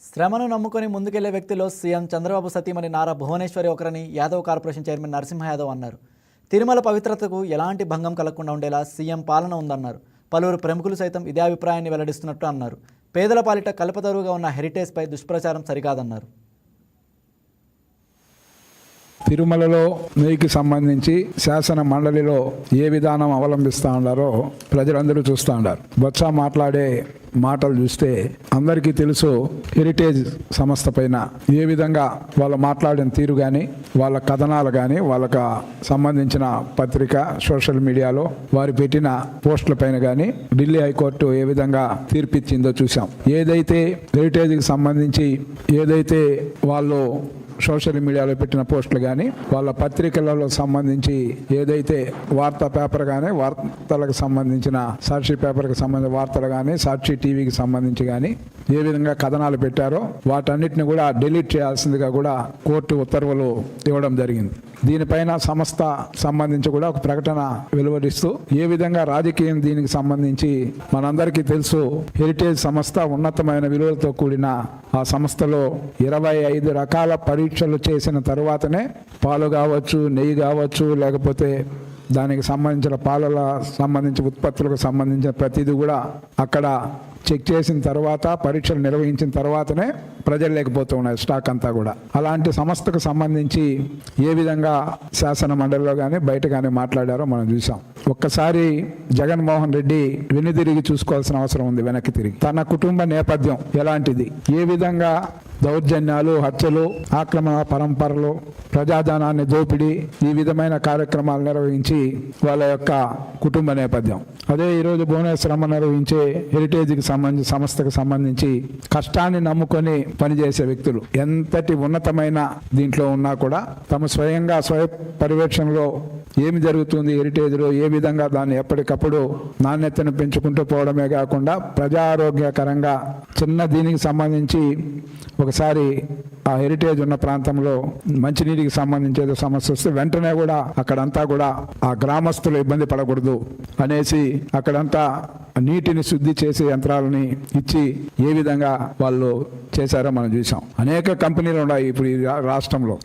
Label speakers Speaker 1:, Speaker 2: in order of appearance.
Speaker 1: శ్రమను నమ్ముకొని ముందుకెళ్లే వ్యక్తిలో సీఎం చంద్రబాబు సతీమణి నారా భువనేశ్వరి ఒకరని యాదవ్ కార్పొరేషన్ చైర్మన్ నరసింహ యాదవ్ అన్నారు. తిరుమల పవిత్రతకు ఎలాంటి భంగం కలగకుండా ఉండేలా సీఎం పాలన ఉందన్నారు. పలువురు ప్రముఖులు సైతం ఇదే అభిప్రాయాన్ని వెల్లడిస్తున్నట్టు అన్నారు. పేదల పాలిట కల్పతరువుగా ఉన్న హెరిటేజ్పై దుష్ప్రచారం సరికాదన్నారు.
Speaker 2: తిరుమలలో నీకు సంబంధించి శాసన మండలిలో ఏ విధానం అవలంబిస్తూ ఉన్నారో ప్రజలందరూ చూస్తూ ఉన్నారు. బొత్స మాట్లాడే మాటలు చూస్తే అందరికీ తెలుసు హెరిటేజ్ సంస్థ పైన ఏ విధంగా వాళ్ళు మాట్లాడిన తీరు కానీ వాళ్ళ కథనాలు కానీ వాళ్ళకు సంబంధించిన పత్రిక సోషల్ మీడియాలో వారు పెట్టిన పోస్టుల పైన కానీ ఢిల్లీ హైకోర్టు ఏ విధంగా తీర్పిచ్చిందో చూసాం. ఏదైతే హెరిటేజ్కి సంబంధించి ఏదైతే వాళ్ళు సోషల్ మీడియాలో పెట్టిన పోస్టులు కానీ వాళ్ళ పత్రికలలో సంబంధించి ఏదైతే వార్తా పేపర్ కానీ వార్తలకు సంబంధించిన సాక్షి పేపర్కి సంబంధించిన వార్తలు కానీ సాక్షి టీవీకి సంబంధించి కానీ ఏ విధంగా కథనాలు పెట్టారో వాటన్నిటిని కూడా డిలీట్ చేయాల్సిందిగా కూడా కోర్టు ఉత్తర్వులు ఇవ్వడం జరిగింది. దీనిపైన సంస్థ సంబంధించి కూడా ఒక ప్రకటన వెలువరిస్తూ ఏ విధంగా రాజకీయం దీనికి సంబంధించి మనందరికీ తెలుసు హెరిటేజ్ సంస్థ ఉన్నతమైన విలువలతో కూడిన ఆ సంస్థలో 25 రకాల పరీక్షలు చేసిన తరువాతనే పాలు కావచ్చు, నెయ్యి కావచ్చు, లేకపోతే దానికి సంబంధించిన పాలల సంబంధించిన ఉత్పత్తులకు సంబంధించిన ప్రతిదీ కూడా అక్కడ చెక్ చేసిన తర్వాత పరీక్షలు నిర్వహించిన తర్వాతనే ప్రజలు లేకపోతూ ఉన్నాయి స్టాక్ అంతా కూడా. అలాంటి సంస్థకు సంబంధించి ఏ విధంగా శాసన మండలిలో కానీ బయట కానీ మాట్లాడారో మనం చూసాం. ఒక్కసారి జగన్మోహన్ రెడ్డి వెనుదిరిగి చూసుకోవాల్సిన అవసరం ఉంది. వెనక్కి తిరిగి తన కుటుంబ నేపథ్యం ఎలాంటిది, ఏ విధంగా దౌర్జన్యాలు, హత్యలు, ఆక్రమణ పరంపరలు, ప్రజాధనాన్ని దోపిడీ ఈ విధమైన కార్యక్రమాలు నిర్వహించి వాళ్ళ యొక్క కుటుంబ నేపథ్యం. అదే ఈరోజు భువనేశ్వరమ్మ నిర్వహించే హెరిటేజ్కి సంబంధించి సంస్థకు సంబంధించి కష్టాన్ని నమ్ముకొని పనిచేసే వ్యక్తులు ఎంతటి ఉన్నతమైన దీంట్లో ఉన్నా కూడా తమ స్వయంగా స్వయ పర్యవేక్షణలో ఏమి జరుగుతుంది హెరిటేజ్లో, ఏ విధంగా దాన్ని ఎప్పటికప్పుడు నాణ్యతను పెంచుకుంటూ పోవడమే కాకుండా ప్రజారోగ్యకరంగా చిన్న దీనికి సంబంధించి ఒకసారి ఆ హెరిటేజ్ ఉన్న ప్రాంతంలో మంచినీటికి సంబంధించి ఏదో సమస్య వస్తే వెంటనే కూడా అక్కడంతా కూడా ఆ గ్రామస్తులు ఇబ్బంది పడకూడదు అనేసి అక్కడంతా నీటిని శుద్ధి చేసే యంత్రాలని ఇచ్చి ఏ విధంగా వాళ్ళు చేశారో మనం చూసాం. అనేక కంపెనీలు ఉన్నాయి ఇప్పుడు ఈ రాష్ట్రంలో.